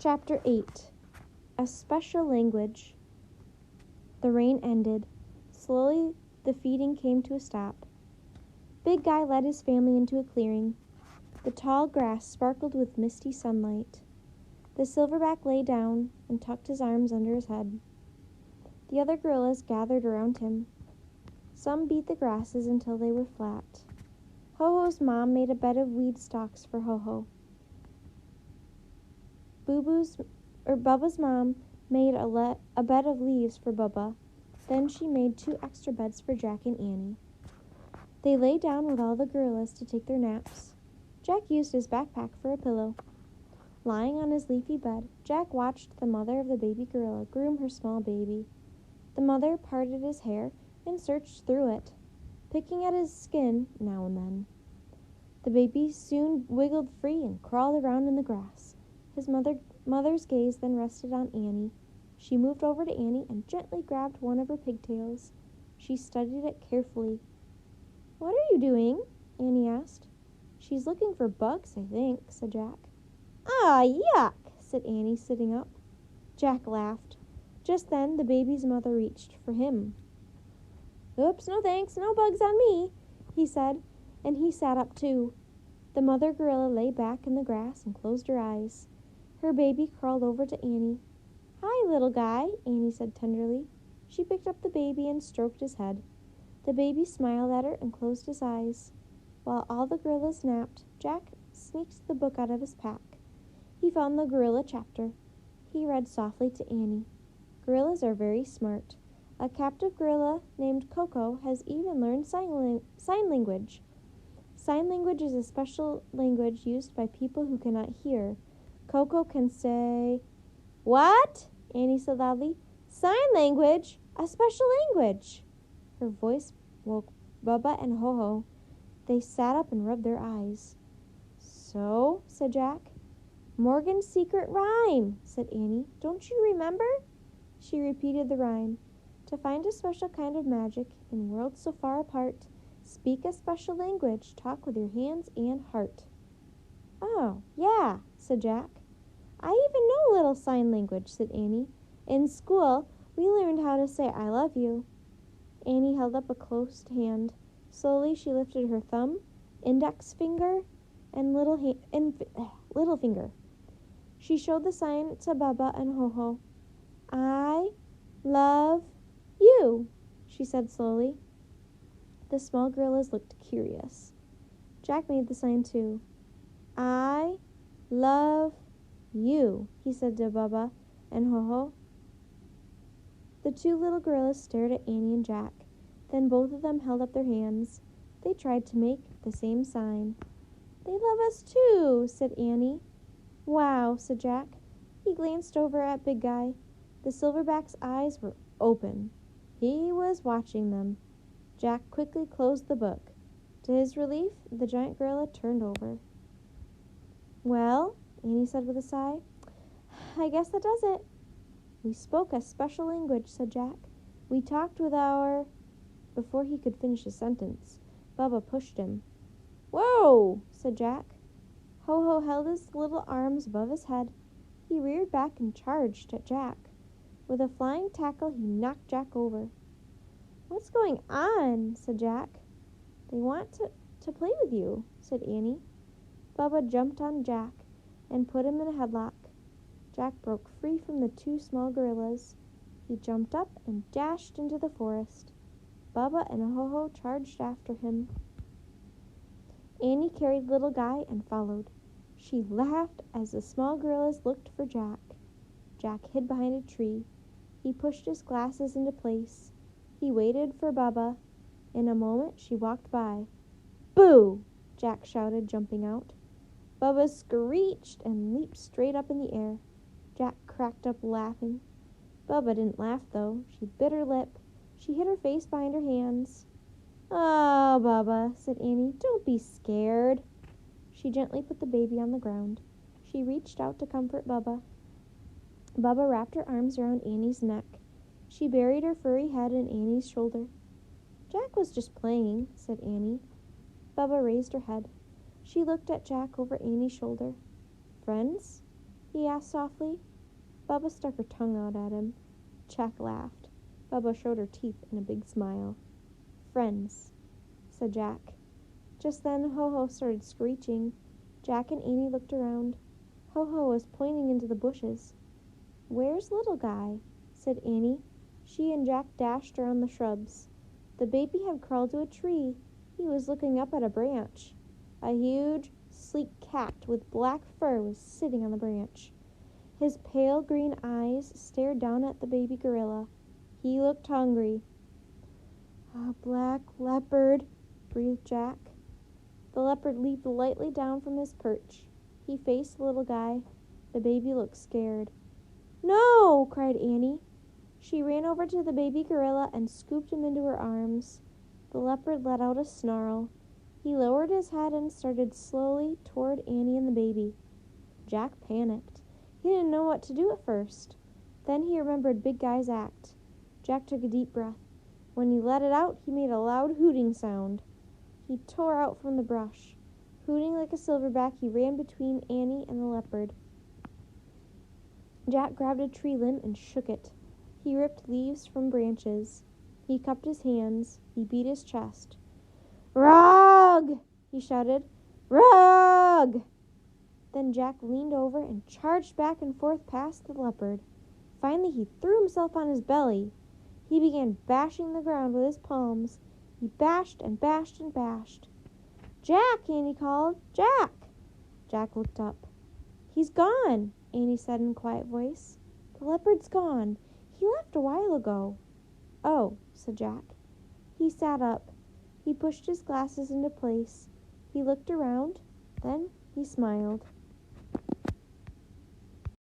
Chapter 8. A Special Language. The rain ended. Slowly, the feeding came to a stop. Big Guy led his family into a clearing. The tall grass sparkled with misty sunlight. The silverback lay down and tucked his arms under his head. The other gorillas gathered around him. Some beat the grasses until they were flat. Ho-Ho's mom made a bed of weed stalks for Ho-Ho. Bubba's mom made a bed of leaves for Bubba. Then she made 2 extra beds for Jack and Annie. They lay down with all the gorillas to take their naps. Jack used his backpack for a pillow. Lying on his leafy bed, Jack watched the mother of the baby gorilla groom her small baby. The mother parted his hair and searched through it, picking at his skin now and then. The baby soon wiggled free and crawled around in the grass. His mother's gaze then rested on Annie. She moved over to Annie and gently grabbed one of her pigtails. She studied it carefully. "What are you doing?" Annie asked. "She's looking for bugs, I think," said Jack. "Ah, yuck," said Annie, sitting up. Jack laughed. Just then, the baby's mother reached for him. "Oops, no thanks, no bugs on me," he said, and he sat up too. The mother gorilla lay back in the grass and closed her eyes. Her baby crawled over to Annie. "Hi, little guy," Annie said tenderly. She picked up the baby and stroked his head. The baby smiled at her and closed his eyes. While all the gorillas napped, Jack sneaked the book out of his pack. He found the gorilla chapter. He read softly to Annie. Gorillas are very smart. A captive gorilla named Coco has even learned sign language. Sign language is a special language used by people who cannot hear. Coco can say, "What?" Annie said loudly. "Sign language? A special language." Her voice woke Bubba and Ho-Ho. They sat up and rubbed their eyes. "So," said Jack. "Morgan's secret rhyme," said Annie. "Don't you remember?" She repeated the rhyme. To find a special kind of magic in worlds so far apart, speak a special language, talk with your hands and heart. "Oh, yeah," said Jack. "I even know a little sign language," said Annie. "In school, we learned how to say 'I love you.'" Annie held up a closed hand. Slowly, she lifted her thumb, index finger, and little finger. She showed the sign to Bubba and Ho-Ho. "I love you," she said slowly. The small gorillas looked curious. Jack made the sign too. "I love you," he said to Bubba and Ho-Ho. The 2 little gorillas stared at Annie and Jack. Then both of them held up their hands. They tried to make the same sign. "They love us too," said Annie. "Wow," said Jack. He glanced over at Big Guy. The silverback's eyes were open. He was watching them. Jack quickly closed the book. To his relief, the giant gorilla turned over. "Well," Annie said with a sigh, "I guess that does it." "We spoke a special language," said Jack. "We talked with our—" Before he could finish his sentence, Bubba pushed him. "Whoa!" said Jack. Ho-Ho held his little arms above his head. He reared back and charged at Jack. With a flying tackle, he knocked Jack over. "What's going on?" said Jack. "They want to play with you," said Annie. Bubba jumped on Jack and put him in a headlock. Jack broke free from the 2 small gorillas. He jumped up and dashed into the forest. Bubba and Ho-Ho charged after him. Annie carried little Guy and followed. She laughed as the small gorillas looked for Jack. Jack hid behind a tree. He pushed his glasses into place. He waited for Bubba. In a moment, she walked by. "Boo!" Jack shouted, jumping out. Bubba screeched and leaped straight up in the air. Jack cracked up laughing. Bubba didn't laugh, though. She bit her lip. She hid her face behind her hands. "Oh, Bubba," said Annie, "don't be scared." She gently put the baby on the ground. She reached out to comfort Bubba. Bubba wrapped her arms around Annie's neck. She buried her furry head in Annie's shoulder. "Jack was just playing," said Annie. Bubba raised her head. She looked at Jack over Annie's shoulder. "Friends?" he asked softly. Bubba stuck her tongue out at him. Jack laughed. Bubba showed her teeth in a big smile. Friends, said Jack. Just then Ho-Ho started screeching. Jack and Annie looked around. Ho-Ho was pointing into the bushes. Where's little guy? Said Annie. She and Jack dashed around the shrubs. The baby had crawled to a tree. He was looking up at a branch. A huge, sleek cat with black fur was sitting on the branch. His pale green eyes stared down at the baby gorilla. He looked hungry. A black leopard, breathed Jack. The leopard leaped lightly down from his perch. He faced the little guy. The baby looked scared. No! Cried Annie. She ran over to the baby gorilla and scooped him into her arms. The leopard let out a snarl. He lowered his head and started slowly toward Annie and the baby. Jack panicked. He didn't know what to do at first. Then he remembered Big Guy's act. Jack took a deep breath. When he let it out, he made a loud hooting sound. He tore out from the brush. Hooting like a silverback, he ran between Annie and the leopard. Jack grabbed a tree limb and shook it. He ripped leaves from branches. He cupped his hands. He beat his chest. "Rog!" he shouted. "Rog!" Then Jack leaned over and charged back and forth past the leopard. Finally, he threw himself on his belly. He began bashing the ground with his palms. He bashed and bashed and bashed. "Jack!" Annie called. "Jack!" Jack looked up. "He's gone," Annie said in a quiet voice. "The leopard's gone. He left a while ago." "Oh," said Jack. He sat up. He pushed his glasses into place. He looked around. Then he smiled.